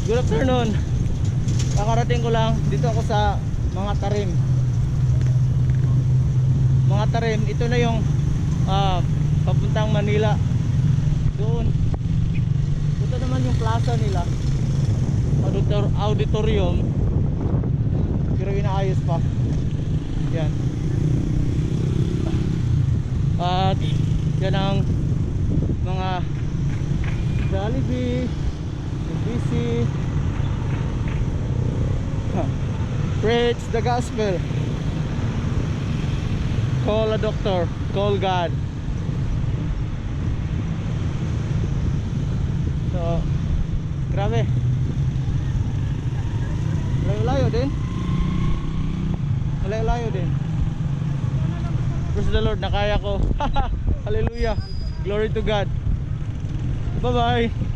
Good afternoon. Kakarating ko lang. Dito ako sa mga tarim. Mga tarim, ito na yung papuntang Manila. Doon. Ito naman yung plaza nila. Auditorium. Pero inaayos pa. Yan. At yan ang mga Jollibee, BC, preach the gospel, call a doctor, call God. So grabe, layo-layo din, layo-layo din. Praise the Lord, nakaya ko. Hallelujah, glory to God. Bye bye.